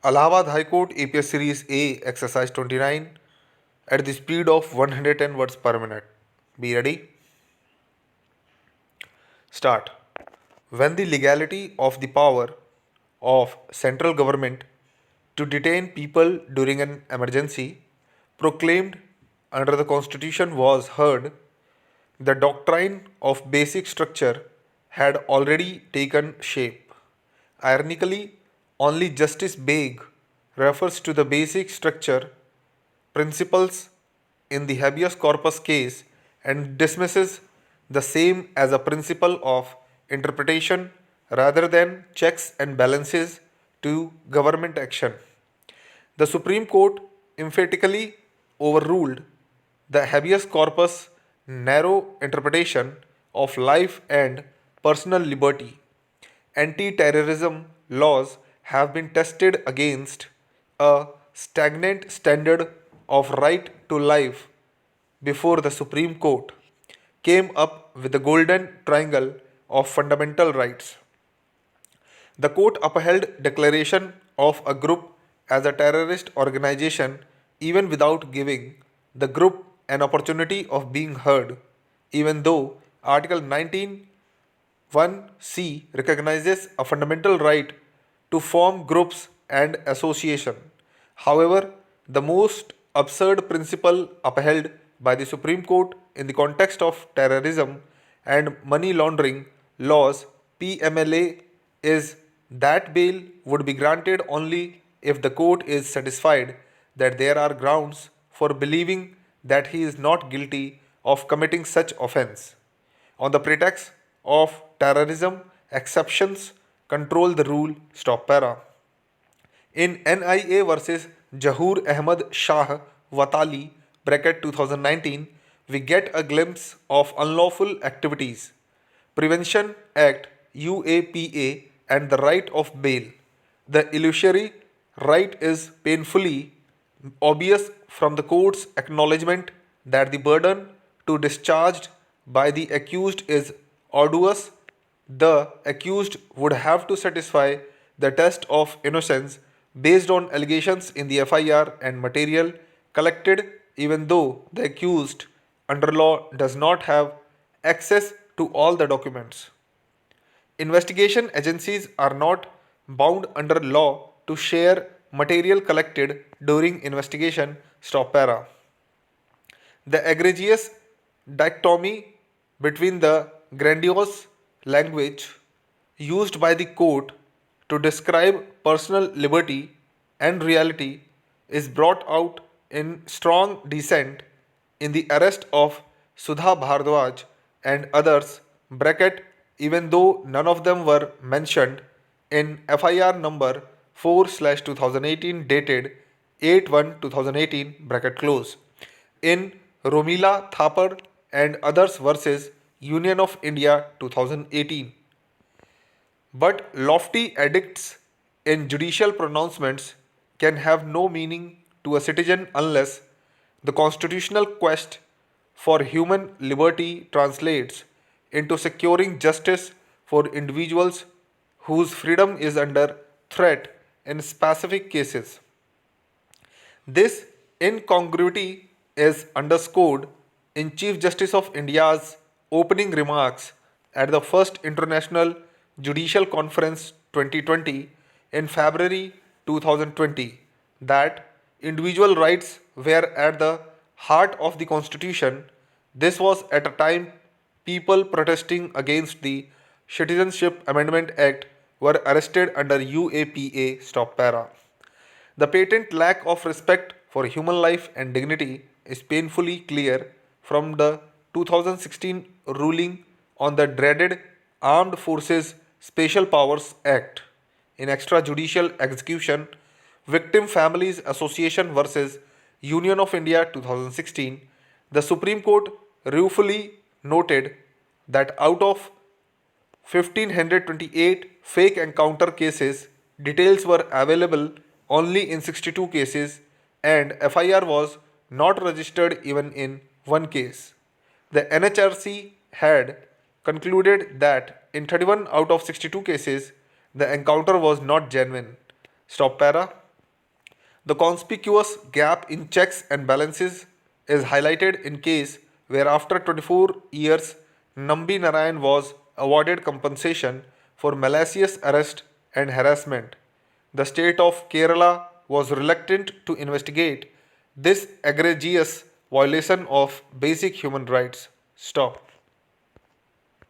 Allahabad High Court APS Series A Exercise 29 at the speed of 110 words per minute. Be ready? Start. When the legality of the power of central government to detain people during an emergency proclaimed under the constitution was heard, the doctrine of basic structure had already taken shape. Ironically, only Justice Beg refers to the basic structure principles in the habeas corpus case and dismisses the same as a principle of interpretation rather than checks and balances to government action. The Supreme Court emphatically overruled the habeas corpus narrow interpretation of life and personal liberty. Anti terrorism laws have been tested against a stagnant standard of right to life before the Supreme Court came up with the golden triangle of fundamental rights. The court upheld declaration of a group as a terrorist organization even without giving the group an opportunity of being heard, even though Article 19(1) recognizes a fundamental right to form groups and association. However, the most absurd principle upheld by the Supreme Court in the context of terrorism and money laundering laws PMLA is that bail would be granted only if the court is satisfied that there are grounds for believing that he is not guilty of committing such offense. On the pretext of terrorism, exceptions control the rule. Stop para. In NIA versus Jahur Ahmad Shah Watali bracket 2019, we get a glimpse of unlawful activities, Prevention Act UAPA, and the right of bail. The illusory right is painfully obvious from the court's acknowledgement that the burden to discharged by the accused is arduous. The accused would have to satisfy the test of innocence based on allegations in the FIR and material collected, even though the accused under law does not have access to all the documents. Investigation agencies are not bound under law to share material collected during investigation. Stop para. The egregious dichotomy between the grandiose language used by the court to describe personal liberty and reality is brought out in strong dissent in the arrest of Sudha Bhardwaj and others bracket, even though none of them were mentioned in FIR number 4/2018 dated 8/1/2018 bracket close. In Romila Thapar and others versus Union of India 2018. But lofty edicts in judicial pronouncements can have no meaning to a citizen unless the constitutional quest for human liberty translates into securing justice for individuals whose freedom is under threat in specific cases. This incongruity is underscored in Chief Justice of India's opening remarks at the first International Judicial Conference 2020 in February 2020 that individual rights were at the heart of the Constitution. This was at a time people protesting against the Citizenship Amendment Act were arrested under UAPA. Stop para. The patent lack of respect for human life and dignity is painfully clear from the 2016 ruling on the dreaded Armed Forces Special Powers Act. In extrajudicial execution, Victim Families Association versus Union of India 2016, the Supreme Court ruefully noted that out of 1528 fake encounter cases, details were available only in 62 cases and FIR was not registered even in one case. The NHRC had concluded that in 31 out of 62 cases, the encounter was not genuine. Stop para. The conspicuous gap in checks and balances is highlighted in case where after 24 years Nambi Narayan was awarded compensation for malicious arrest and harassment. The state of Kerala was reluctant to investigate this egregious violation of basic human rights. Stop.